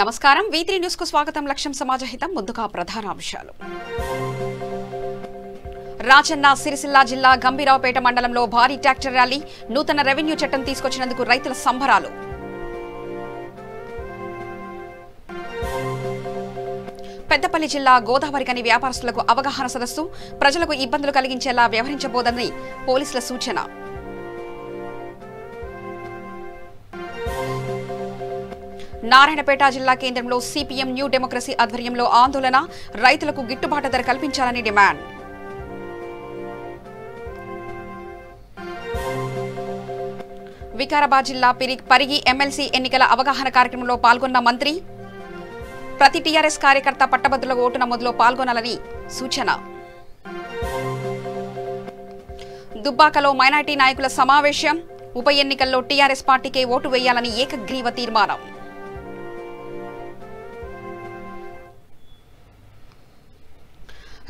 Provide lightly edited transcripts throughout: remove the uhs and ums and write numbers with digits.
నమస్కారం V3 news కు స్వాగతం లక్ష్యం సమాజహితం ముందుగా ప్రధాన అంశాలు రాజన్న సిరిసిల్ల జిల్లా గంభీరావుపేట మండలంలో భారీ ట్రాక్టర్ ర్యాలీ నూతన రెవెన్యూ చట్టం తీసుకొచ్చినందుకు రైతుల సంబరాలు పెద్దపల్లి జిల్లా గోదావరికని వ్యాపారస్తులకు అవగాహన సదస్సు ప్రజలకు ఇబ్బందులు కలిగించేలా వ్యవహరించబోదని పోలీసుల సూచన నారాయణపేట జిల్లా కేంద్రంలో సిపిఎం న్యూ డెమోక్రసీ ఆధ్వర్యంలో ఆందోళన రైతులకు గిట్టుబాటు ధర కల్పించాలని డిమాండ్ వికారాబాద్ జిల్లా పరిగి ఎమ్మెల్సీ ఎన్నికల అవగాహన కార్యక్రమంలో పాల్గొన్న మంత్రి ప్రతి టీఆర్ఎస్ కార్యకర్త పట్టభద్రుల ఓటు నమోదులో పాల్గొనాలని సూచన దుబ్బాకలో మైనార్టీ నాయకుల సమావేశం ఉప ఎన్నికల్లో టీఆర్ఎస్ పార్టీకే ఓటు వేయాలని ఏకగ్రీవ తీర్మానం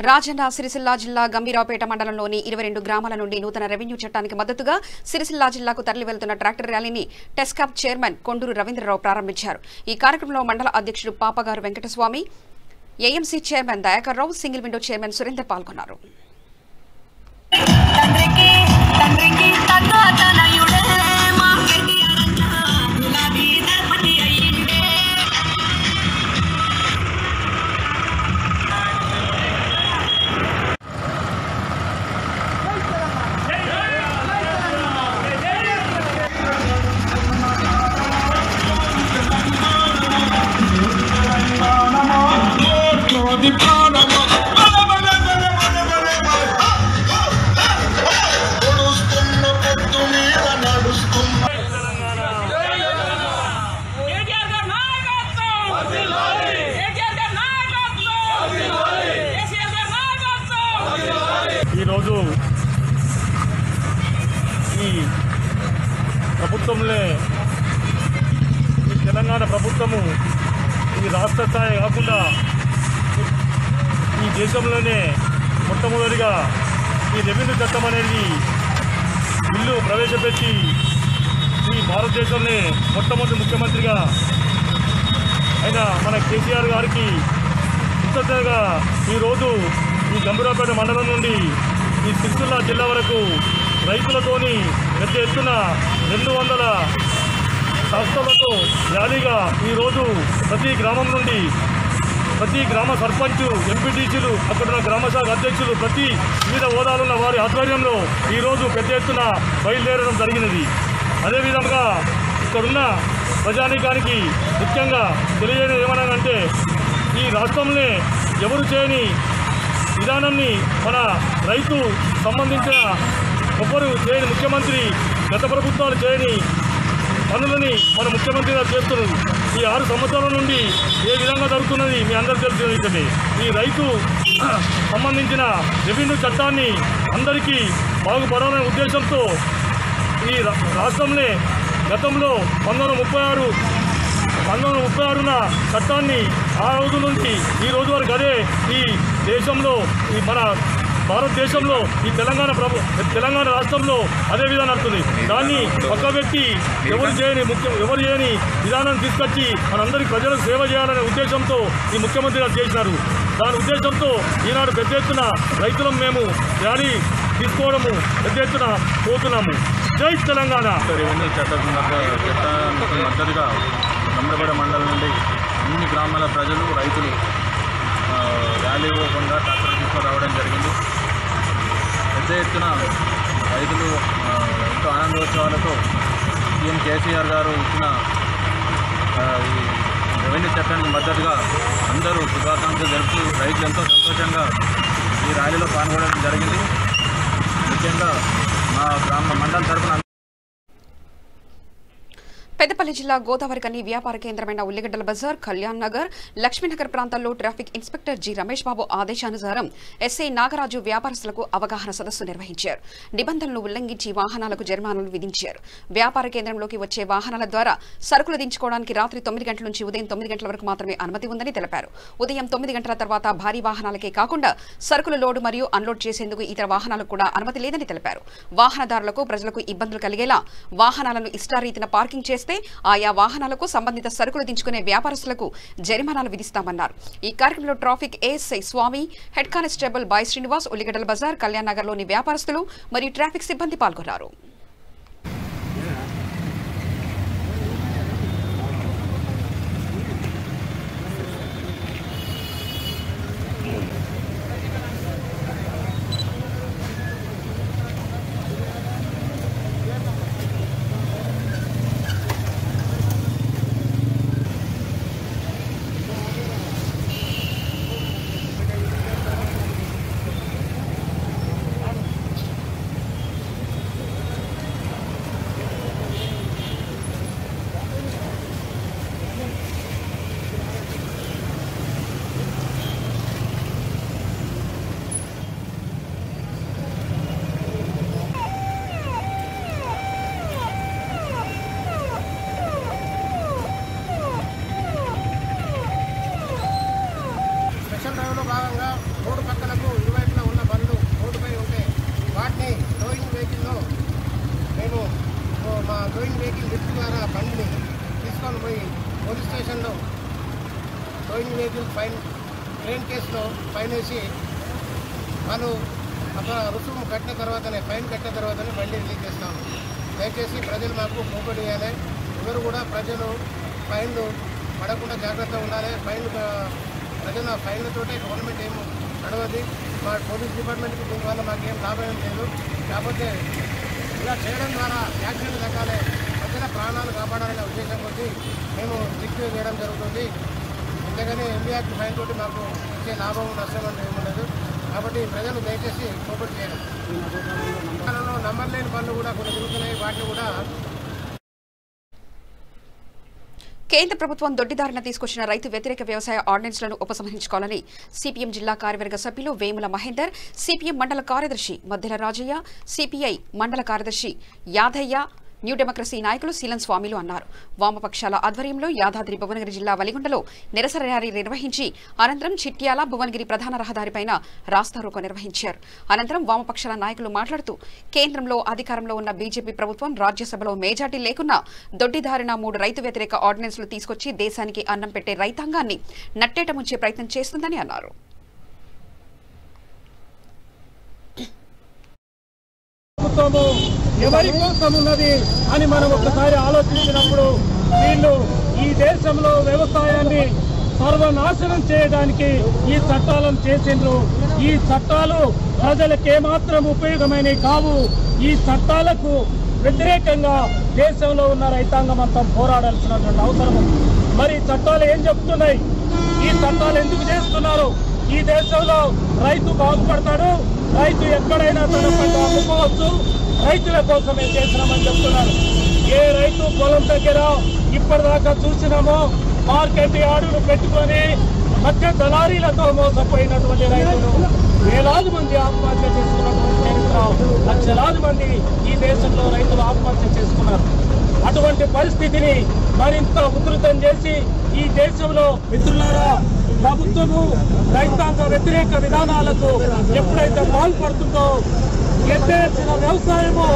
రాజన్న సిరిసిల్ల జిల్లా గంభీరావుపేట మండలంలోని 22 గ్రామాల నుండి నూతన రెవెన్యూ చట్టానికి మద్దతుగా సిరిసిల్ల జిల్లాకు తరలి వెళ్తున్న ట్రాక్టర్ ర్యాలీని టెస్కాప్ చైర్మన్ కొండూరు రవీంద్రరావు ప్రారంభించారు. ఈ కార్యక్రమంలో మండల అధ్యక్షుడు పాపగారు Venkataswamy, AMC chairman Dayakar Rao, single window chairman Surender పాల్గొన్నారు. ఈరోజు ఈ ప్రభుత్వంలో ఈ తెలంగాణ ప్రభుత్వము ఈ రాష్ట్ర స్థాయి కాకుండా ఈ దేశంలోనే మొట్టమొదటిగా ఈ రెవెన్యూ చట్టం అనేది బిల్లు ప్రవేశపెట్టి ఈ భారతదేశంలో మొట్టమొదటి ముఖ్యమంత్రిగా అయిన మన కేసీఆర్ గారికి కృతజ్ఞతగా ఈరోజు ఈ గంభీరావుపేట మండలం నుండి ఈ సిరిసిల్ల జిల్లా వరకు రైతులతోని పెద్ద ఎత్తున 200 సంస్థలతో ర్యాలీగా ఈరోజు ప్రతి గ్రామం నుండి ప్రతి గ్రామ సర్పంచ్, ఎంపీటీసీలు, అక్కడున్న గ్రామశాఖ అధ్యక్షులు, ప్రతి వివిధ హోదాలున్న వారి ఆధ్వర్యంలో ఈరోజు పెద్ద ఎత్తున బయలుదేరడం జరిగినది. అదేవిధంగా ఇక్కడున్న ప్రజానీకానికి ముఖ్యంగా తెలియజేయడం ఏమనగానంటే ఈ రాష్ట్రంలో ఎవరు చేయని విధానాన్ని మన రైతు సంబంధించిన ఒక్కరు చేయని ముఖ్యమంత్రి, గత ప్రభుత్వాలు చేయని పనులని మన ముఖ్యమంత్రి గారు చేస్తున్నారు. ఈ 6 సంవత్సరాల నుండి ఏ విధంగా జరుగుతున్నది మీ అందరూ తెలిసిన విషయమే. ఈ రైతు సంబంధించిన రెవెన్యూ చట్టాన్ని అందరికీ బాగుపడాలనే ఉద్దేశంతో ఈ రాష్ట్రంలో గతంలో 1936న చట్టాన్ని ఆ రోజు నుంచి ఈ రోజు వరకు అదే ఈ దేశంలో ఈ మన భారతదేశంలో ఈ తెలంగాణ రాష్ట్రంలో అదే విధానం నడుతుంది. దాన్ని పక్కబెట్టి ఎవరు చేయని విధానాన్ని తీసుకొచ్చి మనందరికీ ప్రజలకు సేవ చేయాలనే ఉద్దేశంతో ఈ ముఖ్యమంత్రి గారు చేసినారు. దాని ఉద్దేశంతో ఈనాడు పెద్ద ఎత్తున రైతులం మేము ర్యాలీ తీసుకోవడము పెద్ద ఎత్తున పోతున్నాము. జై తెలంగాణ. రెవెన్యూ చట్టానికి మద్దతుగా గంభీరావుపేట మండలం నుండి అన్ని గ్రామాల ప్రజలు, రైతులు ర్యాలీ ఇవ్వకుండా ట్రాక్టర్ తీసుకురావడం జరిగింది. పెద్ద ఎత్తున రైతులు ఎంతో ఆనందోత్సవాలతో సీఎం కేసీఆర్ గారు ఇచ్చిన ఈ రెవెన్యూ చట్టానికి మద్దతుగా అందరూ శుభాకాంక్షలు జరుపుతూ రైతులు ఎంతో సంతోషంగా ఈ ర్యాలీలో పాల్గొనడం జరిగింది. ముఖ్యంగా మా మండలం తరఫున పెద్దపల్లి జిల్లా గోదావరికని వ్యాపార కేంద్రమైన ఉల్లిగడ్డల బజార్, కళ్యాణ్ నగర్, లక్ష్మీనగర్ ప్రాంతాల్లో traffic inspector G Ramesh Babu ఆదేశానుసారం ఎస్ఐ నాగరాజు వ్యాపారస్తులకు అవగాహన సదస్సు నిర్వహించారు. నిబంధనలు ఉల్లంఘించి వాహనాలకు జరిమానాలు విధించారు. వ్యాపార కేంద్రంలోకి వచ్చే వాహనాల ద్వారా సరుకులు దించుకోవడానికి రాత్రి 9 గంటల నుంచి ఉదయం 9 గంటల వరకు మాత్రమే అనుమతి ఉందని తెలిపారు. ఉదయం 9 గంటల తర్వాత భారీ వాహనాలకే కాకుండా సరుకులు లోడ్ మరియు అన్లోడ్ చేసేందుకు ఇతర వాహనాలకు కూడా అనుమతి లేదని తెలిపారు. వాహనదారులకు, ప్రజలకు ఇబ్బందులు కలిగేలా వాహనాలను ఇష్టారీతిన పార్కింగ్ చేస్తే చేస్తే ఆయా వాహనాలకు సంబంధిత సరుకులు దించుకునే వ్యాపారస్తులకు జరిమానాలు విధిస్తామన్నారు. ఈ కార్యక్రమంలో traffic ASI Swamy, head constable బాయ్ శ్రీనివాస్, ఉల్లిగడ్డల బజార్, కళ్యాణ్ నగర్లోని వ్యాపారస్తులు మరియు ట్రాఫిక్ సిబ్బంది పాల్గొన్నారు. భాగంగా రోడ్డు పక్కలకు ఇరువైపులా ఉన్న బండ్లు రోడ్డుపై ఉంటే వాటిని టోయింగ్ వెహికల్లో మేము మా టోయింగ్ వెహికల్ లిఫ్ట్ ద్వారా బండిని తీసుకొని పోయి పోలీస్ స్టేషన్లో టోయింగ్ వెహికల్ ట్రైన్ కేసులో ఫైన్ వేసి వాళ్ళు అక్కడ రుసుము కట్టిన తర్వాతనే ఫైన్ కట్టిన తర్వాతనే బండి రిలీజ్ చేస్తాము. దయచేసి ప్రజలు మాకు కోపడి చేయాలి. ఎవరు కూడా ప్రజలు ఫైన్లు పడకుండా జాగ్రత్తగా ఉండాలి. ప్రజల ఫైన్లతోటే గవర్నమెంట్ ఏమో నడవది. మా పోలీస్ డిపార్ట్మెంట్కి దీనివల్ల మాకేం లాభం లేదు. కాకపోతే ఇలా చేయడం ద్వారా యాక్సిడెంట్ తగ్గాలి, ప్రజల ప్రాణాలు కాపాడాలనే ఉద్దేశం కొద్దీ మేము రిక్వెస్ట్ చేయడం జరుగుతుంది. అంతేగాని ఎంబీఆర్కి ఫైన్ తోటి మాకు వచ్చే లాభం నష్టం అంటే ఏముండదు. కాబట్టి ప్రజలు దయచేసి కోపడి చేయాలి. నంబర్ లేని పనులు కూడా కొన్ని జరుగుతున్నాయి. వాటిని కూడా కేంద్ర ప్రభుత్వం దొడ్డిదారిన తీసుకొచ్చిన రైతు వ్యతిరేక వ్యవసాయ ఆర్డినెన్స్లను ఉపసంహరించుకోవాలని సిపిఎం జిల్లా కార్యవర్గ సభ్యులు వేముల మహేందర్, సిపిఎం మండల కార్యదర్శి మద్దెల రాజయ్య, సిపిఐ మండల కార్యదర్శి యాదయ్య, న్యూ డెమోక్రసీ నాయకులు శీలం స్వామిలు అన్నారు. వామపక్షాల ఆధ్వర్యంలో యాదాద్రి భువనగిరి జిల్లా వలిగొండలో నిరసన ర్యాలీ నిర్వహించి అనంతరం చిట్యాల భువనగిరి ప్రధాన రహదారిపైన రాస్తారోకో నిర్వహించారు. అనంతరం వామపక్షాల నాయకులు మాట్లాడుతూ కేంద్రంలో అధికారంలో ఉన్న బీజేపీ ప్రభుత్వం రాజ్యసభలో మేజార్టీ లేకున్నా దొడ్డిదారిన 3 రైతు వ్యతిరేక ఆర్డినెన్స్లు తీసుకొచ్చి దేశానికి అన్నం పెట్టే రైతాంగాన్ని నట్టేట ముంచే ప్రయత్నం చేస్తుందని అన్నారు. ఎవరి కోసం ఉన్నది అని మనం ఒకసారి ఆలోచించినప్పుడు వీళ్ళు ఈ దేశంలో వ్యవసాయాన్ని సర్వనాశనం చేయడానికి ఈ చట్టాలను చేసిండ్రు. ఈ చట్టాలు ప్రజలకు ఏమాత్రం ఉపయోగమైనవి కావు. ఈ చట్టాలకు వ్యతిరేకంగా దేశంలో ఉన్న రైతాంగం అంతా పోరాడాల్సినటువంటి అవసరం ఉంది. మరి చట్టాలు ఏం చెప్తున్నాయి? ఈ చట్టాలు ఎందుకు చేస్తున్నారు? ఈ దేశంలో రైతు బాగుపడతాడు, రైతు ఎక్కడైనా తన పంట అమ్ముకోవచ్చు, రైతుల కోసమే చేసినామని చెప్తున్నారు. ఏ రైతు పొలం దగ్గర ఇప్పటిదాకా చూసినామో మార్కెట్ యార్డులు పెట్టుకొని మధ్య దళారీలతో మోసపోయినటువంటి రైతులు వేలాది మంది ఆత్మహత్య చేసుకున్నటువంటి చరిత్ర, లక్షలాది మంది ఈ దేశంలో రైతులు ఆత్మహత్య చేసుకున్నారు. అటువంటి పరిస్థితిని మరింత ఉధృతం చేసి ఈ దేశంలో మిత్రులారా ప్రభుత్వము రైతాంగ వ్యతిరేక విధానాలకు ఎప్పుడైతే పాల్పడుతుందో ఎత్తేసిన వ్యవసాయము,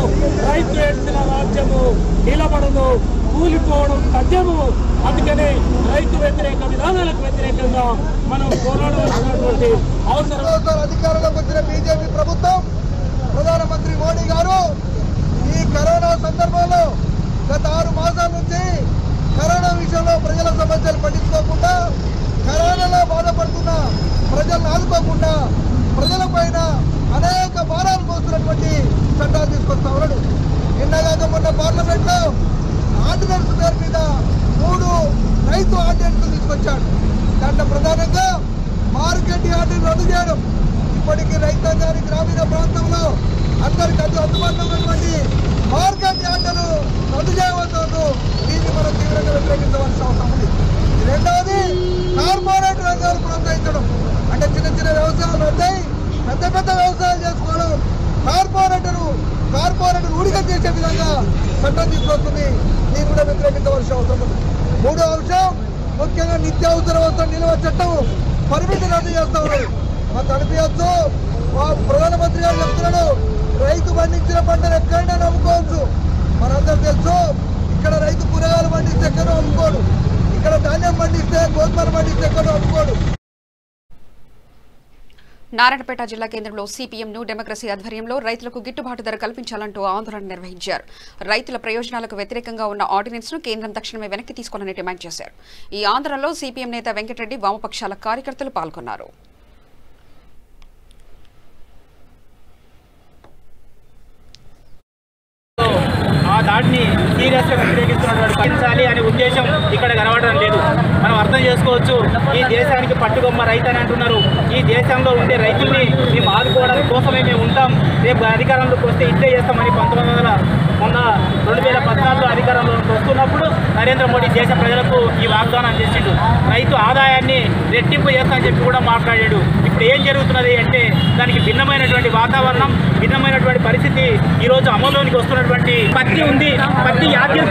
రైతు ఏడ్చిన రాజ్యము నిలబడదు, కూలిపోవడం తథ్యము. అందుకనే రైతు వ్యతిరేక విధానాలకు వ్యతిరేకంగా మనం పోరాడాల్సినటువంటి అవసరం. అధికారంలోకి వచ్చిన బీజేపీ ప్రభుత్వం, ప్రధానమంత్రి మోడీ గారు ఈ కరోనా సందర్భంలో గత 6 మాసాల నుంచి కరోనా విషయంలో ప్రజల సమస్యలు పట్టించుకోకుండా, కరోనాలో బాధపడుతున్న ప్రజలను ఆదుకోకుండా ప్రజల పైన అనేక భారాలు మోస్తున్నటువంటి చట్టాలు తీసుకొస్తా ఉన్నాడు. నిన్నగాక మొన్న పార్లమెంట్ లో ఆర్డినెన్స్ పేరు మీద 3 రైతు ఆర్డినెన్స్ తీసుకొచ్చాడు. దాంట్లో ప్రధానంగా మార్కెట్ యార్డును రద్దు చేయడం, ఇప్పటికీ రైతాంగానికి గ్రామీణ ప్రాంతంలో అందరికి అందుబాటులో ఉన్నటువంటి మార్కెట్ యార్డును రద్దు చేయవద్దు. దీన్ని మనం తీవ్రంగా వ్యతిరేకించవలసిన అవసరం ఉంది. రెండవది కార్పొరేట్ రంగాలు ప్రోత్సహించడం. అంటే చిన్న చిన్న వ్యవసాయాలు రద్దయి పెద్ద పెద్ద వ్యవసాయాలు చేసుకోవడం, కార్పొరేటర్ ఊడిగా చేసే విధంగా చట్టం తీసుకొస్తుంది. దీన్ని కూడా వ్యతిరేకించవలసిన అవసరం ఉంది. 3వ అంశం ముఖ్యంగా నిత్యావసర వస్తువుల నిల్వ చట్టం పరిమితి రద్దు చేస్తా ఉన్నారు. మాకు అనిపించచ్చు, మా ప్రధానమంత్రి గారు చెప్తున్నాడు రైతు పండించిన పంటను ఎక్కడైనా నమ్ముకోవచ్చు. మనందరూ తెలుసు ఇక్కడ రైతు కూరగాయలు రోజు పండిస్తే ఎక్కడో ఒప్పుకోడు. నారాయణపేట జిల్లా కేంద్రంలో సిపిఎం న్యూ డెమోక్రసీ ఆధ్వర్యంలో రైతులకు గిట్టుబాటు ధర కల్పించాలంటూ ఆందోళన నిర్వహించారు. రైతుల ప్రయోజనాలకు వ్యతిరేకంగా ఉన్న ఆర్డినెన్స్ ను కేంద్రం తక్షణమే వెనక్కి తీసుకోవాలని డిమాండ్ చేశారు. ఈ ఆందోళనలో సిపిఎం నేత వెంకటరెడ్డి, వామపక్షాల కార్యకర్తలు పాల్గొన్నారు. ఆ దాడిని సీరియస్గా వ్యతిరేకిస్తున్నటువంటి అనే ఉద్దేశం ఇక్కడ కనబడడం లేదు. మనం అర్థం చేసుకోవచ్చు. ఈ దేశానికి పట్టుకొమ్మ రైతు అని అంటున్నారు. ఈ దేశంలో ఉండే రైతుల్ని మేము ఆదుకోవడం కోసమే మేము ఉంటాం, రేపు అధికారంలోకి వస్తే ఇట్లే చేస్తామని 2014లో అధికారంలోకి వస్తున్నప్పుడు నరేంద్ర మోడీ దేశ ప్రజలకు ఈ వాగ్దానం చేసిండు. రైతు ఆదాయాన్ని రెట్టింపు చేస్తామని చెప్పి కూడా మాట్లాడాడు. ఇప్పుడు ఏం జరుగుతున్నది అంటే దానికి భిన్నమైనటువంటి వాతావరణం, భిన్నమైనటువంటి పరిస్థితి ఈరోజు అమల్లోనికి వస్తున్నటువంటి పత్తి ఉంది. పత్తి యాద్యం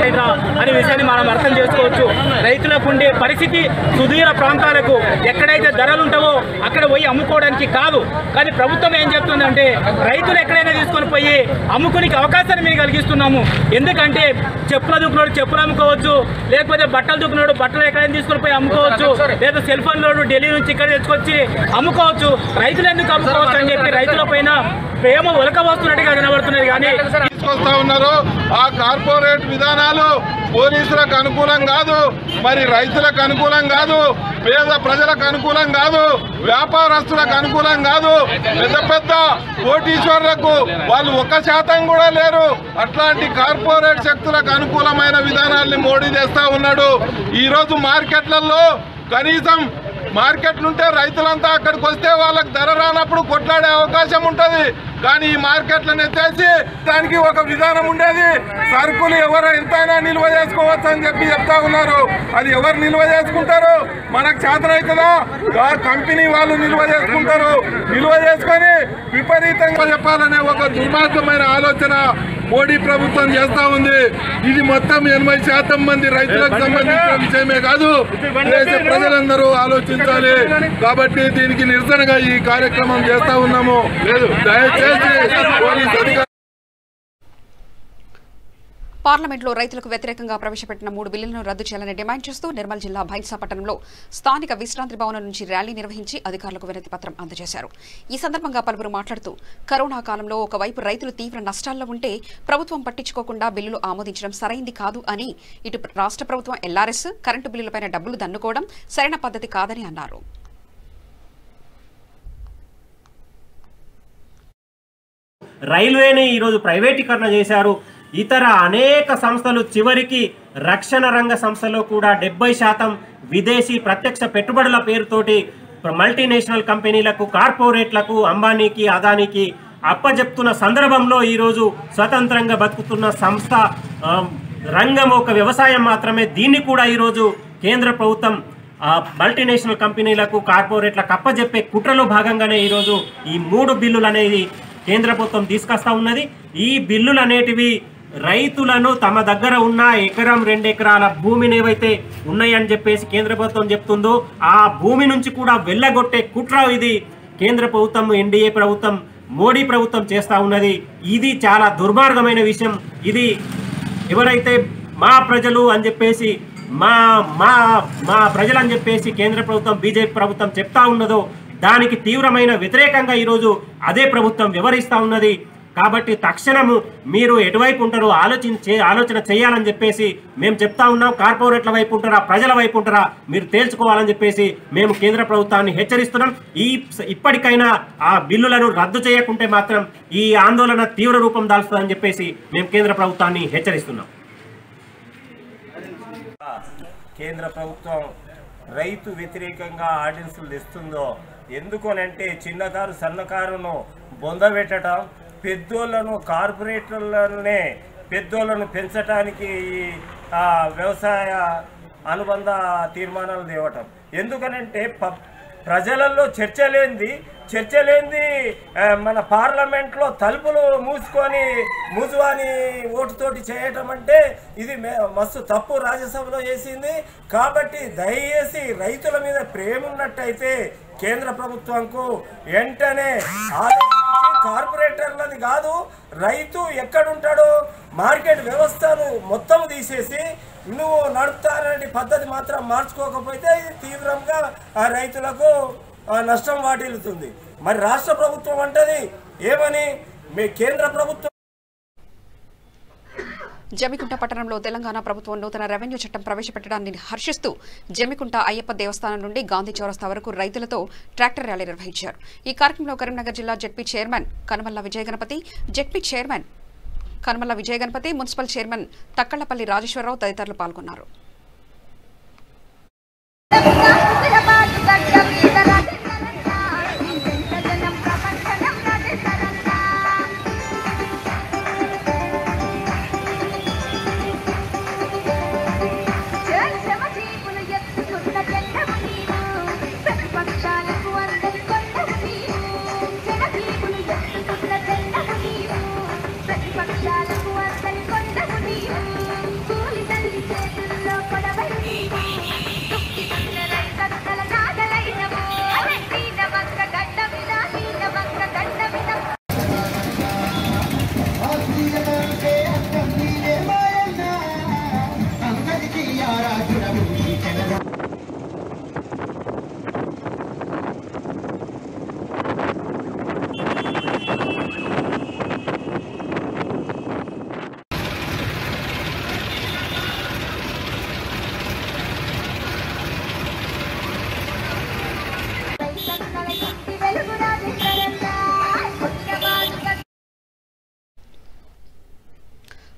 అనే విషయాన్ని మనం అర్థం చేసుకోవచ్చు. రైతులకు ఉండే పరిస్థితి సుదూర ప్రాంతాలకు ఎక్కడైతే ధరలు ఉంటావో అక్కడ పోయి అమ్ముకోవడానికి కాదు. కానీ ప్రభుత్వం ఏం చెప్తుందంటే రైతులు ఎక్కడైనా తీసుకొని పోయి అమ్ముకునే అవకాశాన్ని మేము కలిగిస్తున్నాము. ఎందుకంటే చెప్పుల దుక్కునోడు చెప్పులు అమ్ముకోవచ్చు, లేకపోతే బట్టలు దుక్కునోడు బట్టలు ఎక్కడైనా తీసుకొని పోయి అమ్ముకోవచ్చు, లేదా సెల్ ఫోన్ లోడు ఢిల్లీ నుంచి ఇక్కడ తెచ్చుకొచ్చి అమ్ముకోవచ్చు. రైతులు ఎందుకు అమ్ముకోవచ్చు అని చెప్పి రైతుల పైన ప్రేమ ఒలకవస్తున్నట్టుగా కనబడుతున్నది. కానీ తీసుకొస్తా ఉన్నారు. ఆ కార్పొరేట్ విధానాలు పోలీసులకు అనుకూలం కాదు, మరి రైతులకు అనుకూలం కాదు, పేద ప్రజలకు అనుకూలం కాదు, వ్యాపారస్తులకు అనుకూలం కాదు, పెద్ద పెద్ద కోటీశ్వరులకు వాళ్ళు 1% కూడా లేరు. అట్లాంటి కార్పొరేట్ శక్తులకు అనుకూలమైన విధానాల్ని మోడీ చేస్తా ఉన్నాడు. ఈరోజు మార్కెట్లలో కనీసం మార్కెట్లుంటే రైతులంతా అక్కడికి వస్తే వాళ్ళకి ధర రానప్పుడు కొట్లాడే అవకాశం ఉంటుంది. కానీ ఈ మార్కెట్లను ఎత్తేసి దానికి ఒక విధానం ఉండేది. సరుకులు ఎవరు ఎంతైనా నిల్వ చేసుకోవచ్చు అని చెప్పి చెప్తా ఉన్నారు. అది ఎవరు నిల్వ చేసుకుంటారు? మనకు చేతనవుతుందా? కంపెనీ వాళ్ళు నిల్వ చేసుకుంటారు. నిల్వ చేసుకొని విపరీతంగా చెప్పాలనే ఒక దుర్మార్గమైన ఆలోచన మోడీ ప్రభుత్వం చేస్తా ఉంది. ఇది మొత్తం 80% మంది రైతులకు సంబంధించిన విషయమే కాదు, దేశ ప్రజలందరూ ఆలోచించాలి. కాబట్టి దీనికి నిరసనగా ఈ కార్యక్రమం చేస్తా ఉన్నాము. దయచేసి పోలీస్ అధికారులు పార్లమెంట్లో రైతులకు వ్యతిరేకంగా ప్రవేశపెట్టిన 3 బిల్లులను రద్దు చేయాలని డిమాండ్ చేస్తూ నిర్మల్ జిల్లా భైన్సా పట్టణంలో స్థానిక విశ్రాంతి భవనం నుంచి ర్యాలీ నిర్వహించి అధికారులకు వినతి పత్రం అందజేశారు. ఈ సందర్భంగా పలువురు మాట్లాడుతూ కరోనా కాలంలో ఒకవైపు రైతులు తీవ్ర నష్టాల్లో ఉంటే ప్రభుత్వం పట్టించుకోకుండా బిల్లులు ఆమోదించడం సరైంది కాదు అని, ఇటు రాష్ట్ర ప్రభుత్వం ఎల్ఆర్ఎస్, కరెంటు బిల్లులపైన డబ్బులు దన్నుకోవడం సరైన పద్ధతి కాదని అన్నారు. రైల్వేని ఈరోజు ప్రైవేటీకరణ చేశారు. ఇతర అనేక సంస్థలు, చివరికి రక్షణ రంగ సంస్థలో కూడా 70% విదేశీ ప్రత్యక్ష పెట్టుబడుల పేరుతోటి మల్టీనేషనల్ కంపెనీలకు, కార్పొరేట్లకు, అంబానీకి, అదానికి అప్పజెప్తున్న సందర్భంలో ఈరోజు స్వతంత్రంగా బతుకుతున్న సంస్థ రంగం ఒక వ్యవసాయం మాత్రమే. దీన్ని కూడా ఈరోజు కేంద్ర ప్రభుత్వం మల్టీనేషనల్ కంపెనీలకు, కార్పొరేట్లకు అప్పజెప్పే కుట్రలో భాగంగానే ఈరోజు ఈ 3 బిల్లులు అనేది కేంద్ర ప్రభుత్వం తీసుకొస్తా ఉన్నది. ఈ బిల్లులు అనేటివి రైతులను తమ దగ్గర ఉన్న 1-2 ఎకరాల భూమిని ఏవైతే ఉన్నాయని చెప్పేసి కేంద్ర ప్రభుత్వం చెప్తుందో ఆ భూమి నుంచి కూడా వెళ్ళగొట్టే కుట్ర ఇది కేంద్ర ప్రభుత్వం, ఎన్డీఏ ప్రభుత్వం, మోడీ ప్రభుత్వం చేస్తూ ఉన్నది. ఇది చాలా దుర్మార్గమైన విషయం. ఇది ఎవరైతే మా ప్రజలు అని చెప్పేసి మా మా మా ప్రజలు అని చెప్పేసి కేంద్ర ప్రభుత్వం, బీజేపీ ప్రభుత్వం చెప్తా ఉన్నదో దానికి తీవ్రమైన వ్యతిరేకంగా ఈరోజు అదే ప్రభుత్వం వ్యవహరిస్తూ ఉన్నది. కాబట్టి తక్షణము మీరు ఎటువైపు ఉంటారో ఆలోచన చేయాలని చెప్పేసి మేము చెప్తా ఉన్నాం. కార్పొరేట్ల వైపు ఉంటారా, ప్రజల వైపు ఉంటారా, మీరు తేల్చుకోవాలని చెప్పేసి మేము కేంద్ర ప్రభుత్వాన్ని హెచ్చరిస్తున్నాం. ఇప్పటికైనా ఆ బిల్లులను రద్దు చేయకుంటే మాత్రం ఈ ఆందోళన తీవ్ర రూపం దాల్స్తుందని చెప్పేసి మేము కేంద్ర ప్రభుత్వాన్ని హెచ్చరిస్తున్నాం. కేంద్ర ప్రభుత్వం రైతు వ్యతిరేకంగా ఆర్డినెన్సులు తెస్తుందో ఎందుకనంటే చిన్నకారు సన్నకారును బొందబెట్టడం, పెద్దోళ్లను కార్పొరేటర్లనే పెద్దోళ్లను పెంచడానికి ఈ వ్యవసాయ అనుబంధ తీర్మానాలు తేవటం. ఎందుకనంటే ప్రజలలో చర్చ లేనిది మన పార్లమెంట్లో తలుపులు మూసుకొని ఓటుతోటి చేయటం అంటే ఇది మస్తు తప్పు రాజ్యసభలో చేసింది. కాబట్టి దయచేసి రైతుల మీద ప్రేమ ఉన్నట్టయితే కేంద్ర ప్రభుత్వంకు వెంటనే ఆలోచించి కార్పొరేటర్లది కాదు. రైతు ఎక్కడుంటాడో మార్కెట్ వ్యవస్థను మొత్తం తీసేసి నువ్వు నడుపుతానని పద్ధతి మాత్రం మార్చుకోకపోతే ఇది తీవ్రంగా ఆ రైతులకు నష్టం వాటిల్లుతుంది. మరి రాష్ట్ర ప్రభుత్వం అంటది ఏమని, మీ కేంద్ర ప్రభుత్వం. జమ్మికుంట పట్టణంలో తెలంగాణ ప్రభుత్వం నూతన రెవెన్యూ చట్టం ప్రవేశపెట్టడాన్ని హర్షిస్తూ జమ్మికుంట అయ్యప్ప దేవస్థానం నుండి గాంధీ చౌరస్తా వరకు రైతులతో ట్రాక్టర్ ర్యాలీ నిర్వహించారు. ఈ కార్యక్రమంలో కరీంనగర్ జిల్లా ZP chairman Kanumalla Vijaya Ganapati, ZP chairman Kanumalla Vijaya Ganapati, municipal chairman Thakkallapalli Rajeswara Rao తదితరులు పాల్గొన్నారు.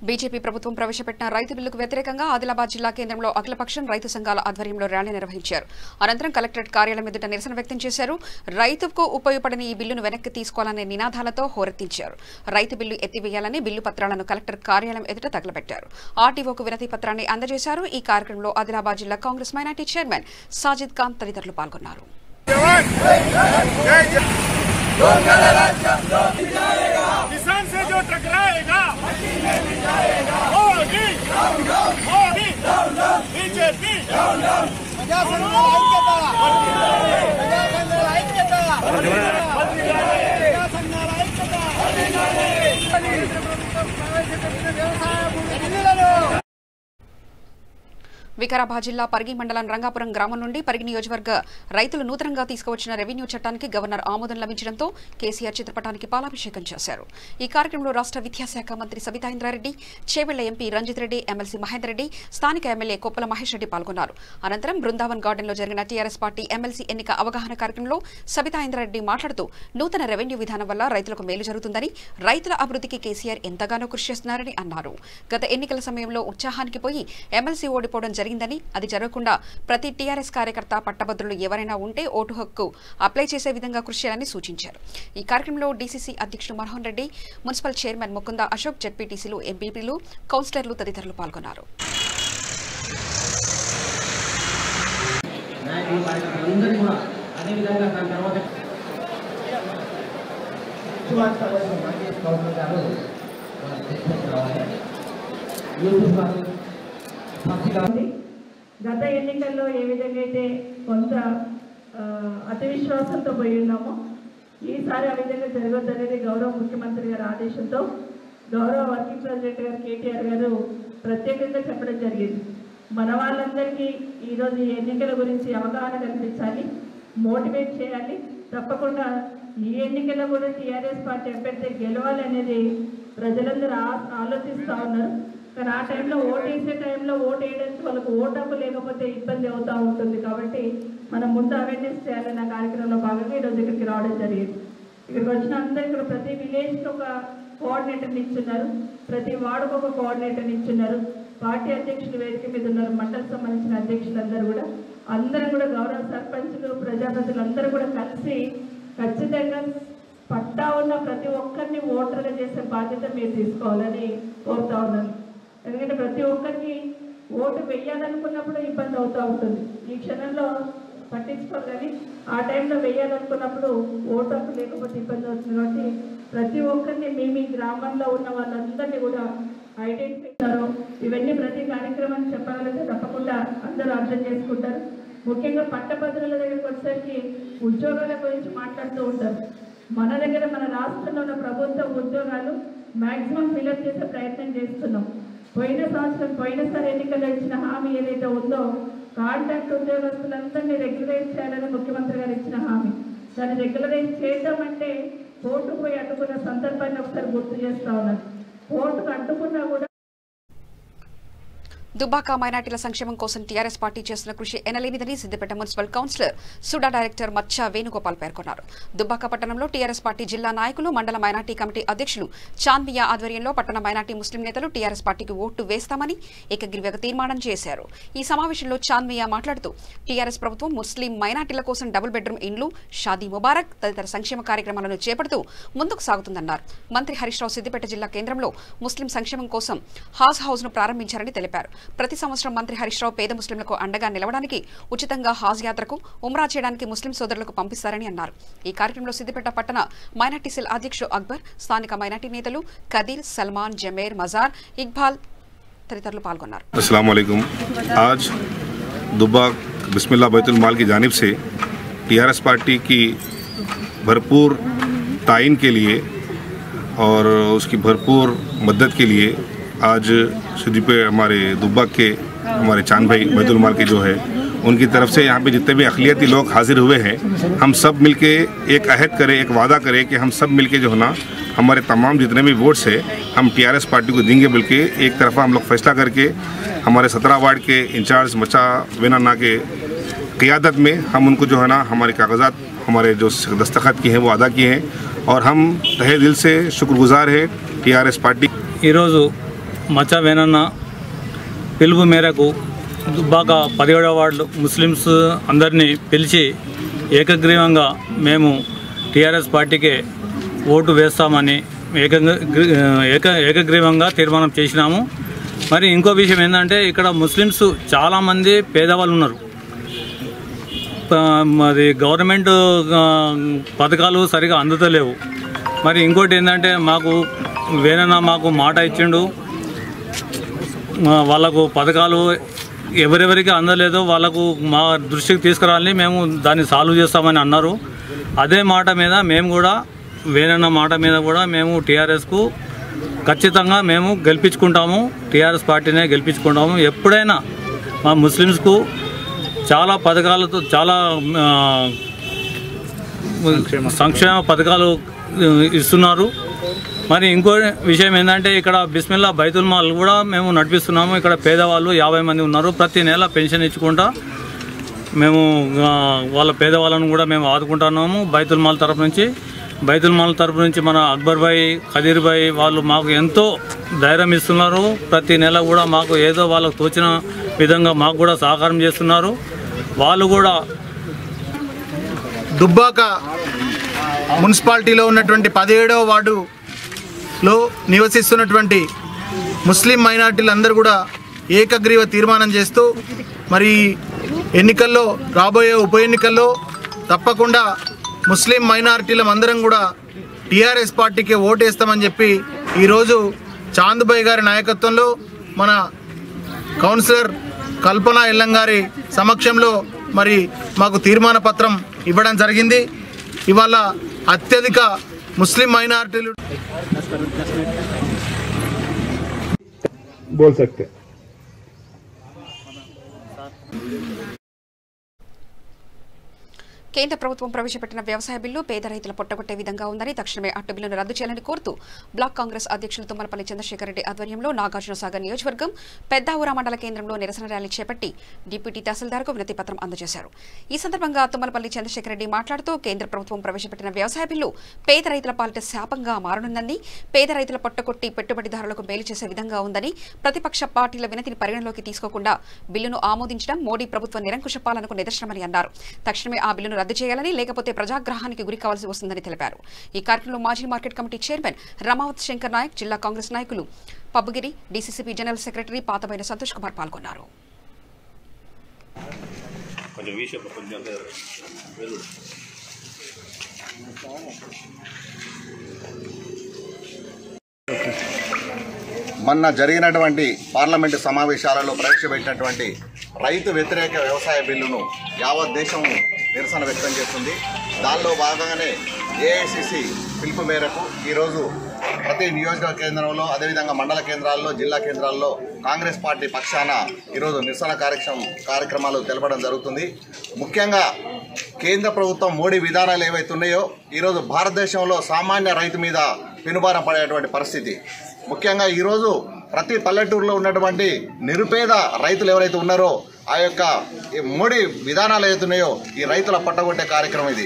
బీజేపీ ప్రభుత్వం ప్రవేశపెట్టిన రైతు బిల్లుకు వ్యతిరేకంగా ఆదిలాబాద్ జిల్లా కేంద్రంలో అఖిలపక్షం రైతు సంఘాల ఆధ్వర్యంలో ర్యాలీ నిర్వహించారు. అనంతరం కలెక్టరేట్ కార్యాలయం ఎదుట నిరసన వ్యక్తం చేశారు. రైతుకు ఉపయోగపడని ఈ బిల్లును వెనక్కి తీసుకోవాలనే నినాదాలతో హోరెత్తించారు. రైతు బిల్లు ఎత్తివేయాలని బిల్లు పత్రాలను కలెక్టర్ కార్యాలయం ఎదుట తగలబెట్టారు. ఆర్టీఓకు వినతి పత్రాన్ని అందజేశారు. ఈ కార్యక్రమంలో ఆదిలాబాద్ జిల్లా కాంగ్రెస్ మైనార్టీ చైర్మన్ సాజిద్ ఖాన్ తదితరులు పాల్గొన్నారు. किसान से जो टकराएगा मोदी मोदी बीजेपी వికారాబాద్ జిల్లా పరిగి మండలం రంగాపురం గ్రామం నుండి పరిగి నియోజకవర్గ రైతులు నూతనంగా తీసుకువచ్చిన రెవెన్యూ చట్టానికి గవర్నర్ ఆమోదం లభించడంతో కేసీఆర్ చిత్రపటానికి పాలాభిషేకం చేశారు. ఈ కార్యక్రమంలో రాష్ట్ర విద్యాశాఖ మంత్రి సబితా ఇంద్రారెడ్డి, చేవెళ్ల ఎంపీ రంజిత్ రెడ్డి, ఎమ్మెల్సీ మహేందర్ రెడ్డి, స్థానిక ఎమ్మెల్యే కొప్పల మహేష్ రెడ్డి పాల్గొన్నారు. అనంతరం బృందావన్ గార్డెన్లో జరిగిన టీఆర్ఎస్ పార్టీ ఎమ్మెల్సీ ఎన్నిక అవగాహన కార్యక్రమంలో సబితా ఇంద్రారెడ్డి మాట్లాడుతూ నూతన రెవెన్యూ విధానం వల్ల రైతులకు మేలు జరుగుతుందని, రైతుల అభివృద్ధికి కేసీఆర్ ఎంతగానో కృషి చేస్తున్నారని అన్నారు. గత ఎన్నికల సమయంలో ఉత్సాహానికి పోయి ఎమ్మెల్సీ ఓడిపోవడం జరిగిందని, అది జరగకుండా ప్రతి టీఆర్ఎస్ కార్యకర్త పట్టభద్రులు ఎవరైనా ఉంటే ఓటు హక్కు అప్లై చేసే విధంగా కృషి చేయాలని సూచించారు. ఈ కార్యక్రమంలో డీసీసీ అధ్యక్షుడు మోహన్ రెడ్డి, మున్సిపల్ చైర్మన్ ముకుంద అశోక్, జెడ్పీటీసీలు, ఎంపీపీలు, కౌన్సిలర్లు తదితరులు పాల్గొన్నారు. గత ఎన్నికల్లో ఏ విధంగా అయితే కొంత అతి విశ్వాసంతో పోయి ఉన్నామో ఈసారి ఆ విధంగా జరగొద్దనేది గౌరవ ముఖ్యమంత్రి గారి ఆదేశంతో గౌరవ వర్కింగ్ ప్రెసిడెంట్ గారు కేటీఆర్ గారు ప్రత్యేకంగా చెప్పడం జరిగింది. మన వాళ్ళందరికీ ఈరోజు ఈ ఎన్నికల గురించి అవగాహన కల్పించాలి, మోటివేట్ చేయాలి. తప్పకుండా ఈ ఎన్నికల్లో కూడా టీఆర్ఎస్ పార్టీ అభ్యర్థి గెలవాలి అనేది ప్రజలందరూ ఆలోచిస్తూ ఉన్నారు. కానీ ఆ టైంలో ఓటు వేసే టైంలో ఓటు వేయడానికి వాళ్ళకు ఓటకు లేకపోతే ఇబ్బంది అవుతూ ఉంటుంది. కాబట్టి మనం ముందు అవేర్నెస్ చేయాలన్న కార్యక్రమంలో భాగంగా ఈరోజు ఇక్కడికి రావడం జరిగింది. ఇక్కడికి వచ్చిన అందరూ ఇక్కడ ప్రతి విలేజ్కి ఒక కోఆర్డినేటర్ని ఇచ్చున్నారు, ప్రతి వార్డుకు ఒక కోఆర్డినేటర్ని ఇచ్చున్నారు. పార్టీ అధ్యక్షులు వేదిక మీద ఉన్నారు, మండలికి సంబంధించిన అధ్యక్షులందరూ కూడా, అందరూ కూడా గౌరవ సర్పంచులు, ప్రజాప్రతినిధులు అందరూ కూడా కలిసి ఖచ్చితంగా పట్టా ఉన్న ప్రతి ఒక్కరిని ఓటర్గా చేసే బాధ్యత మీరు తీసుకోవాలని కోరుతా ఉన్నాను. ఎందుకంటే ప్రతి ఒక్కరికి ఓటు వేయాలనుకున్నప్పుడు ఇబ్బంది అవుతూ ఉంటుంది. ఈ క్షణంలో పట్టించుకోరు, కానీ ఆ టైంలో వేయాలనుకున్నప్పుడు ఓటు హక్కు లేకపోతే ఇబ్బంది అవుతుంది. కాబట్టి ప్రతి ఒక్కరిని మీ గ్రామంలో ఉన్న వాళ్ళందరినీ కూడా ఐడెంటిఫై చేస్తారు. ఇవన్నీ ప్రతి కార్యక్రమాన్ని చెప్పగలిగితే తప్పకుండా అందరూ అర్థం చేసుకుంటారు. ముఖ్యంగా పట్టభద్రుల దగ్గరికి వచ్చేసరికి ఉద్యోగాల గురించి మాట్లాడుతూ ఉంటారు. మన దగ్గర మన రాష్ట్రంలో ఉన్న ప్రభుత్వ ఉద్యోగాలు మ్యాక్సిమం ఫిల్అప్ చేసే ప్రయత్నం చేస్తున్నాం. పోయినసారి ఎన్నికల్లో ఇచ్చిన హామీ ఏదైతే ఉందో కాంట్రాక్ట్ ఉద్యోగస్తులందరినీ రెగ్యులరైజ్ చేయాలని ముఖ్యమంత్రి గారు ఇచ్చిన హామీ, దాన్ని రెగ్యులరైజ్ చేద్దామంటే కోర్టుకు పోయి అడ్డుకున్న సందర్భాన్ని ఒకసారి గుర్తు చేస్తా ఉన్నాను. కోర్టుకు అడ్డుకున్నా కూడా దుబ్బాక మైనార్టీల సంక్షేమం కోసం టీఆర్ఎస్ పార్టీ చేస్తున్న కృషి ఎనలేనిదని Siddipet municipal councillor SUDA director Maccha Venugopal పేర్కొన్నారు. దుబ్బాక పట్టణంలో టీఆర్ఎస్ పార్టీ జిల్లా నాయకులు, మండల మైనార్టీ కమిటీ అధ్యక్షులు చాంద్మియా ఆధ్వర్యంలో పట్టణ మైనార్టీ ముస్లిం నేతలు టీఆర్ఎస్ పార్టీకి ఓటు వేస్తామని ఏకగ్రీవంగా తీర్మానం చేశారు. ఈ సమావేశంలో చాంద్మియా మాట్లాడుతూ టీఆర్ఎస్ ప్రభుత్వం ముస్లిం మైనార్టీల కోసం డబుల్ బెడ్రూమ్ ఇండ్లు, షాదీ ముబారక్ తదితర సంక్షేమ కార్యక్రమాలను చేపడుతూ ముందుకు సాగుతుందన్నారు. మంత్రి హరీష్ రావు సిద్దిపేట జిల్లా కేంద్రంలో ముస్లిం సంక్షేమం కోసం హౌస్ ను ప్రారంభించారని తెలిపారు. ప్రతి సంవత్సరం మంత్రి హరీష్ రావు పేద ముస్లింలకు అండగా నిలవడానికి ఉచితంగా హాజ్ యాత్రకు ఉమ్రా చేయడానికి ముస్లిం సోదరులకు పంపిస్తారని అన్నారు. ఈ కార్యక్రమంలో సిద్దిపేట పట్టణ మైనార్టీ సెల్ అధ్యక్షుడు అక్బర్, స్థానిక మైనార్టీ నేతలు కదీర్, సల్మాన్, జమేర్, మజార్, ఇక్బాల్ తదితరులు పాల్గొన్నారు. अस्सलाम वालेकुम। आज दुब्बाक बिस्मिल्लाह बैतुल माल की जानिब से टीआरएस पार्टी की भरपूर ताइन के लिए और उसकी भरपूर मदद के लिए आज सिद्दीपे हमारे दुब्बाक के हमारे चांद भाई बैतुल माल के जो है उनकी तरफ से यहाँ पे जितने भी अक़लियती लोग हाजिर हुए हैं, हम सब मिलके एक अहद करें, एक वादा करें कि हम सब मिलके जो है ना हमारे तमाम जितने भी वोट्स है हम टीआरएस पार्टी को देंगे, बल्कि एक तरफा हम लोग फैसला करके हमारे 17 वार्ड के इंचार्ज मचा वेनाना के क़ियादत में हम उनको जो है ना हमारे कागजात हमारे जो दस्तखत किए हैं वो अदा किए हैं और हम तहे दिल से शुक्रगुजार है टीआरएस पार्टी। మచ్చా వేనన్న పిలుపు మేరకు దుబ్బాక 17వ వార్డు ముస్లిమ్స్ అందరినీ పిలిచి ఏకగ్రీవంగా మేము టీఆర్ఎస్ పార్టీకే ఓటు వేస్తామని ఏకగ్రీవంగా తీర్మానం చేసినాము. మరి ఇంకో విషయం ఏంటంటే ఇక్కడ ముస్లిమ్స్ చాలామంది పేదవాళ్ళు ఉన్నారు. మరి గవర్నమెంట్ పథకాలు సరిగా అందుతలేవు. మరి ఇంకోటి ఏంటంటే మాకు వేనన్న మాకు మాట ఇచ్చిండు, వాళ్ళకు పథకాలు ఎవరెవరికి అందలేదో వాళ్ళకు మా దృష్టికి తీసుకురావాలని మేము దాన్ని సాల్వ్ చేస్తామని అన్నారు. అదే మాట మీద మేము కూడా వేనన్న మాట మీద కూడా మేము టీఆర్ఎస్కు ఖచ్చితంగా మేము గెలిపించుకుంటాము, టీఆర్ఎస్ పార్టీనే గెలిపించుకుంటాము. ఎప్పుడైనా మా ముస్లిమ్స్కు చాలా పథకాలతో చాలా సంక్షేమ పథకాలు ఇస్తున్నారు. మరి ఇంకో విషయం ఏంటంటే ఇక్కడ బిస్మిల్లా బైతుల్ మాల్ కూడా మేము నడిపిస్తున్నాము. ఇక్కడ పేదవాళ్ళు 50 మంది ఉన్నారు. ప్రతి నెల పెన్షన్ ఇచ్చుకుంటా మేము వాళ్ళ పేదవాళ్ళను కూడా మేము ఆదుకుంటున్నాము. బైతుల్ మాల్ తరపు నుంచి మన అక్బర్ భాయ్, ఖదీర్ భాయ్ వాళ్ళు మాకు ఎంతో ధైర్యం ఇస్తున్నారు. ప్రతి నెల కూడా మాకు ఏదో వాళ్ళకు తోచిన విధంగా మాకు కూడా సహకారం చేస్తున్నారు. వాళ్ళు కూడా దుబ్బాక మున్సిపాలిటీలో ఉన్నటువంటి 17వ వార్డులో నివసిస్తున్నటువంటి ముస్లిం మైనార్టీలందరూ కూడా ఏకగ్రీవ తీర్మానం చేస్తూ మరి ఎన్నికల్లో రాబోయే ఉప ఎన్నికల్లో తప్పకుండా ముస్లిం మైనార్టీలం అందరం కూడా టీఆర్ఎస్ పార్టీకి ఓటేస్తామని చెప్పి ఈరోజు చాంద్భాయ్ గారి నాయకత్వంలో మన కౌన్సిలర్ కల్పన ఎల్లంగారి సమక్షంలో మరి మాకు తీర్మాన పత్రం ఇవ్వడం జరిగింది. ఇవాళ అత్యధిక ముస్లిం మైనార్టీలు बोल सकते కేంద్ర ప్రభుత్వం ప్రవేశపెట్టిన వ్యవసాయ బిల్లు పేద రైతుల పొట్టగొట్టే విధంగా ఉందని తక్షణమే అట్టు బిల్లును రద్దు చేయాలని కోరుతూ బ్లాక్ కాంగ్రెస్ అధ్యక్షులు తుమ్మలపల్లి చంద్రశేఖర్ రెడ్డి ఆధ్వర్యంలో నాగార్జునసాగర్ నియోజకవర్గం పెద్దావుర మండల కేంద్రంలో నిరసన ర్యాలీ చేపట్టి డిప్యూటీ తహసీల్దార్కు వినతి పత్రం అందజేశారు. ఈ సందర్భంగా తుమ్మలపల్లి చంద్రశేఖర్ రెడ్డి మాట్లాడుతూ కేంద్ర ప్రభుత్వం ప్రవేశపెట్టిన వ్యవసాయ బిల్లు పేద రైతుల పాలిట శాపంగా మారనుందని, పేద రైతుల పొట్టగొట్టి పెట్టుబడిదారులకు మేలు చేసే విధంగా ఉందని, ప్రతిపక్ష పార్టీల వినతిని పరిగణలోకి తీసుకోకుండా బిల్లును ఆమోదించడం మోడీ ప్రభుత్వ నిరంకుశ పాలనకు నిదర్శనమని అన్నారు. తక్షణమే ఆ బిల్లును రద్దు చేయాలని, లేకపోతే ప్రజాగ్రహానికి గురి కావాల్సి వస్తుందని తెలిపారు. ఈ కార్యక్రమంలో మాజీ market committee chairman Ramavath Shankar Naik, జిల్లా కాంగ్రెస్ నాయకులు Pabbugiri, DCCP general secretary Patabaina Santosh Kumar పాల్గొన్నారు. మొన్న జరిగినటువంటి పార్లమెంటు సమావేశాలలో ప్రవేశపెట్టినటువంటి రైతు వ్యతిరేక వ్యవసాయ బిల్లును యావత్ దేశం నిరసన వ్యక్తం చేస్తుంది. దానిలో భాగంగానే ఏఐసిసి పిలుపు మేరకు ఈరోజు ప్రతి నియోజకవర్గ కేంద్రంలో అదేవిధంగా మండల కేంద్రాల్లో జిల్లా కేంద్రాల్లో కాంగ్రెస్ పార్టీ పక్షాన ఈరోజు నిరసన కార్యక్రమాలు తెలపడం జరుగుతుంది. ముఖ్యంగా కేంద్ర ప్రభుత్వం మోడీ విధానాలు ఏవైతే ఉన్నాయో ఈరోజు భారతదేశంలో సామాన్య రైతు మీద పెనుభారం పడేటువంటి పరిస్థితి. ముఖ్యంగా ఈరోజు ప్రతి పల్లెటూరులో ఉన్నటువంటి నిరుపేద రైతులు ఎవరైతే ఉన్నారో ఆ యొక్క మోడీ విధానాలు ఏవైతున్నాయో ఈ రైతుల పట్టగొట్టే కార్యక్రమం ఇది.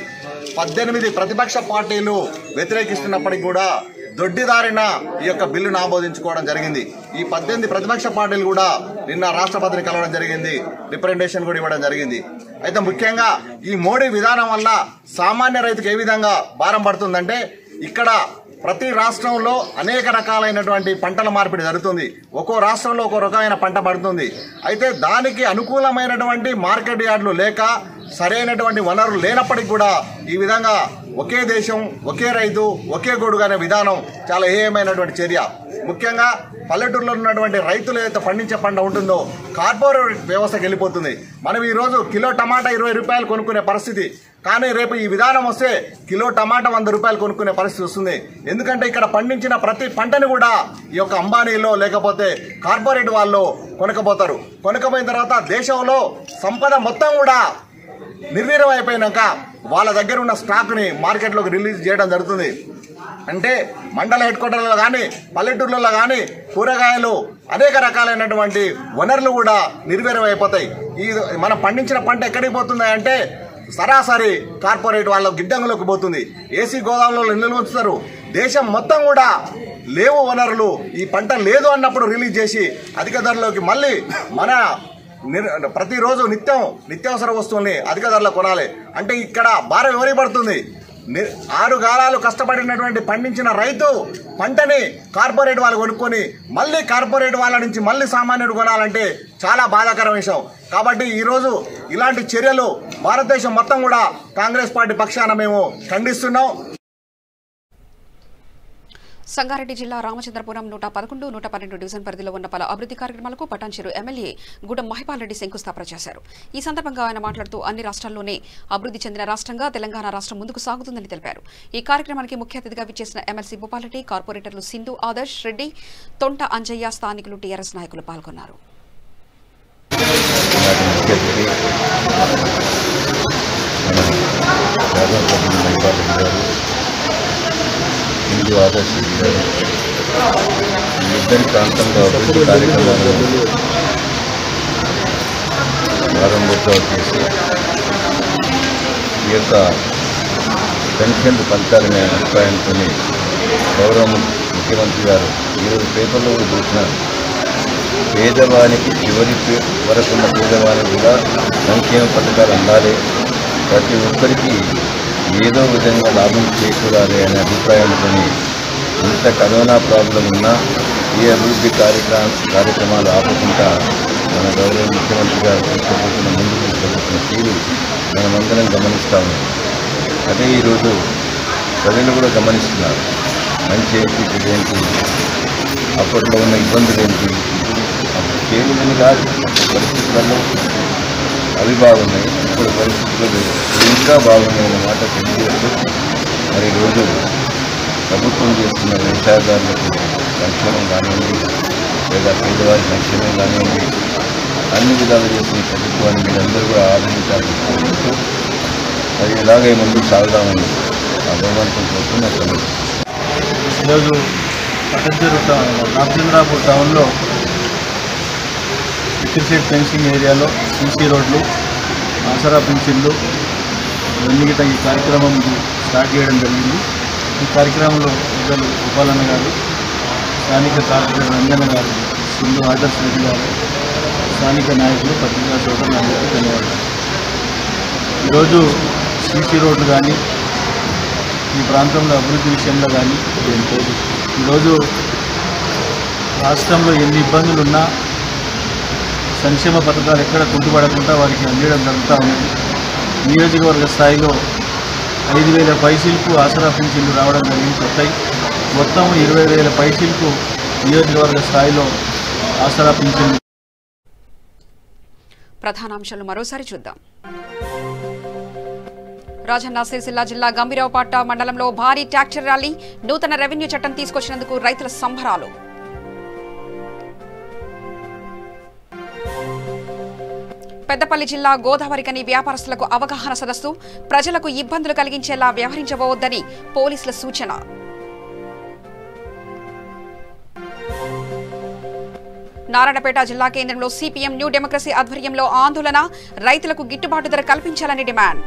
18 ప్రతిపక్ష పార్టీలు వ్యతిరేకిస్తున్నప్పటికీ కూడా దొడ్డిదారిన ఈ యొక్క బిల్లును ఆమోదించుకోవడం జరిగింది. ఈ 18 ప్రతిపక్ష పార్టీలు కూడా నిన్న రాష్ట్రపతిని కలవడం జరిగింది, రిప్రజెంటేషన్ కూడా ఇవ్వడం జరిగింది. అయితే ముఖ్యంగా ఈ మోడీ విధానం వల్ల సామాన్య రైతుకు ఏ విధంగా భారం పడుతుందంటే ఇక్కడ ప్రతి రాష్ట్రంలో అనేక రకాలైనటువంటి పంటల మార్పిడి జరుగుతుంది. ఒక్కో రాష్ట్రంలో ఒక్కో రకమైన పంట పడుతుంది. అయితే దానికి అనుకూలమైనటువంటి మార్కెట్ యార్డులు లేక సరైనటువంటి వనరులు లేనప్పటికీ కూడా ఈ విధంగా ఒకే దేశం ఒకే రైతు ఒకే గొడుగు అనే విధానం చాలా హేయమైనటువంటి చర్య. ముఖ్యంగా పల్లెటూరులో ఉన్నటువంటి రైతులు ఏదైతే పండించే పంట ఉంటుందో కార్పొరేట్ వ్యవస్థకి వెళ్ళిపోతుంది. మనం ఈరోజు కిలో టమాటా 20 రూపాయలు కొనుక్కునే పరిస్థితి, కానీ రేపు ఈ విధానం వస్తే కిలో టమాటా 100 రూపాయలు కొనుక్కునే పరిస్థితి వస్తుంది. ఎందుకంటే ఇక్కడ పండించిన ప్రతి పంటను కూడా ఈ యొక్క అంబానీలో లేకపోతే కార్పొరేట్ వాళ్ళు కొనకపోతారు. కొనకపోయిన తర్వాత దేశంలో సంపద మొత్తం కూడా నిర్వీర్యం అయిపోయినాక వాళ్ళ దగ్గర ఉన్న స్టాక్ని మార్కెట్లోకి రిలీజ్ చేయడం జరుగుతుంది. అంటే మండల హెడ్ క్వార్టర్లలో కానీ పల్లెటూర్లలో కానీ కూరగాయలు అనేక రకాలైనటువంటి వనరులు కూడా నిర్వీర్యం అయిపోతాయి. ఈ మనం పండించిన పంట ఎక్కడికి పోతుంది అంటే సరాసరి కార్పొరేట్ వాళ్ళ గిడ్డంగులోకి పోతుంది. ఏసీ గోదాములలో నిల్వ ఉంచుతారు. దేశం మొత్తం కూడా లేవు వనరులు, ఈ పంట లేదు అన్నప్పుడు రిలీజ్ చేసి అధిక ధరలోకి మళ్ళీ మన ప్రతిరోజు నిత్యావసర వస్తువుల్ని అధిక ధరలో కొనాలి. అంటే ఇక్కడ భారం ఎవరికి పడుతుంది? 6 కాలాలు కష్టపడినటువంటి పండించిన రైతు పంటని కార్పొరేట్ వాళ్ళు కొనుక్కొని మళ్ళీ కార్పొరేట్ వాళ్ళ నుంచి మళ్ళీ సామాన్యుడు కొనాలంటే చాలా బాధాకర విషయం. కాబట్టి ఈరోజు ఇలాంటి చర్యలు భారతదేశం మొత్తం కూడా కాంగ్రెస్ పార్టీ పక్షాన మేము ఖండిస్తున్నాం. సంగారెడ్డి జిల్లా రామచంద్రపురం 111, 112 డివిజన్ పరిధిలో ఉన్న పలు అభివృద్ధి కార్యక్రమాలకు పటాన్చెరు ఎమ్మెల్యే గూడెం మహిపాల్ రెడ్డి శంకుస్థాపన చేశారు. ఈ సందర్భంగా ఆయన మాట్లాడుతూ అన్ని రాష్ట్రాల్లోనే అభివృద్ధి చెందిన రాష్ట్రంగా తెలంగాణ రాష్ట్రం ముందుకు సాగుతుందని తెలిపారు. ఈ కార్యక్రమానికి ముఖ్య అతిథిగా విచ్చేసిన ఎమ్మెల్సీ భూపాలరెడ్డి, కార్పొరేటర్లు సింధు ఆదర్శ్ రెడ్డి, తొంట అంజయ్య, స్థానికులు టీఆర్ఎస్ నాయకులు పాల్గొన్నారు. హిందూ ఆదర్శ ఇద్దరి ప్రాంతంలో అభివృద్ధి కార్యక్రమాలను ప్రారంభోత్సవం చేసి ఈ యొక్క పెన్షన్లు పంచాలనే అభిప్రాయంతో గౌరవ ముఖ్యమంత్రి గారు ఈరోజు పేపర్లో కూడా చూసిన పేదవానికి చివరి వరకున్న పేదవానికి కూడా సంక్షేమ పథకాలు అందాలి, ప్రతి ఒక్కరికి ఏదో విధంగా లాభం చేకూరాలి అనే అభిప్రాయంతో ఇంత కరోనా ప్రాబ్లం ఉన్నా ఈ అభివృద్ధి కార్యక్రమాలు ఆపకుండా మన గౌరవ ముఖ్యమంత్రి గారు తీసుకుపోతున్న ముందుకు తీసుకుపోతున్న తీరు మనమందరం గమనిస్తాము. అదే ఈరోజు ప్రజలు కూడా గమనిస్తున్నారు. మంచి ఏంటి ఏంటి, అప్పట్లో ఉన్న ఇబ్బందులు ఏంటి, అప్పుడు చేయలేదని కాదు, పరిస్థితులలో అవి బాగున్నాయి, ఇప్పుడు పరిస్థితులు ఇంకా బాగున్నాయన్న మాట తెలియజేస్తూ మరి ఈరోజు ప్రభుత్వం చేస్తున్న వ్యవసాయదారులకు సంక్షేమం కానివ్వండి లేదా పేదవారి సంక్షేమం కానివ్వండి అన్ని విధాలు చేసిన ప్రభుత్వాన్ని మీరందరూ కూడా ఆదరించాలని కోరుకుంటూ మరి ఇలాగే ముందుకు సాగుదామని ఆ భగవంతుని కోరుతున్న ఈరోజు పటంచెరు రామచంద్రాపూర్ టౌన్లో ఎక్కిరిసేట్ ఫెన్సింగ్ ఏరియాలో సీసీ రోడ్లు, ఆసరా పెన్షన్లు ఇవన్నీ ఈ కార్యక్రమం స్టార్ట్ చేయడం జరిగింది. ఈ కార్యక్రమంలో పెద్దలు గోపాలన్న గారు, స్థానిక కార్పొరేటర్ రంజన్న గారు, సింధు ఆదర్శ్ రెడ్డి గారు, స్థానిక నాయకులు, పత్రికా సోదరులందరికీ ధన్యవాదాలు. ఈరోజు సీసీ రోడ్లు కానీ ఈ ప్రాంతంలో అభివృద్ధి విషయంలో కానీ ఈరోజు రాష్ట్రంలో ఎన్ని ఇబ్బందులు ఉన్నా సంక్షేమ పథకాలు ఎక్కడ కుంటుపడకుండా వారికి అందించడం జరుగుతూ ఉన్నది. నియోజకవర్గ స్థాయిలో 5,000 పైసలకు ఆసరా పింఛన్లు రావడం జరిగింది. కొత్తవి మొత్తం 20,000 పైసలకు నియోజకవర్గ స్థాయిలో ఆసరా పింఛన్లు. ప్రధానాంశాలు మరోసారి చూద్దాం. రాజన్న సిరిసిల్ల జిల్లా గంభీరావుపేట మండలంలో భారీ ట్రాక్టర్ ర్యాలీ నూతన రెవెన్యూ చట్టం తీసుకొచ్చినందుకు రైతుల సంబరాలు. పెద్దపల్లి జిల్లా గోదావరికని వ్యాపారస్తులకు అవగాహన సదస్సు ప్రజలకు ఇబ్బందులు కలిగించేలా వ్యవహరించబోవద్దని పోలీసుల సూచన. నారాయణపేట జిల్లా కేంద్రంలో సిపిఎం న్యూ డెమోక్రసీ ఆధ్వర్యంలో ఆందోళన రైతులకు గిట్టుబాటు ధర కల్పించాలని డిమాండ్.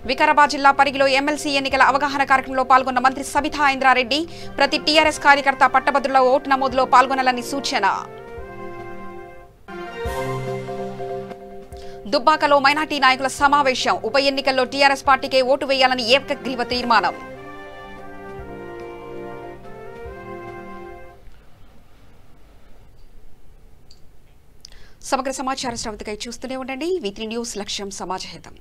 వికారాబాద్ జిల్లా పరిగిలో ఎమ్మెల్సీ ఎన్నికల అవగాహన కార్యక్రమంలో పాల్గొన్న మంత్రి సబితా ఇంద్రారెడ్డి ప్రతి టీఆర్ఎస్ కార్యకర్త పట్టభద్రుల ఓటు నమోదులో పాల్గొనాలని సూచన. దుబ్బాకలో మైనార్టీ నాయకుల సమావేశం ఉప ఎన్నికల్లో టీఆర్ఎస్ పార్టీకే ఓటు వేయాలని ఏకగ్రీవ తీర్మానం. సమగ్ర సమాచార శ్రవణకై చూస్తూనే ఉండండి. V3 న్యూస్ లక్ష్యం సమాజ హితం.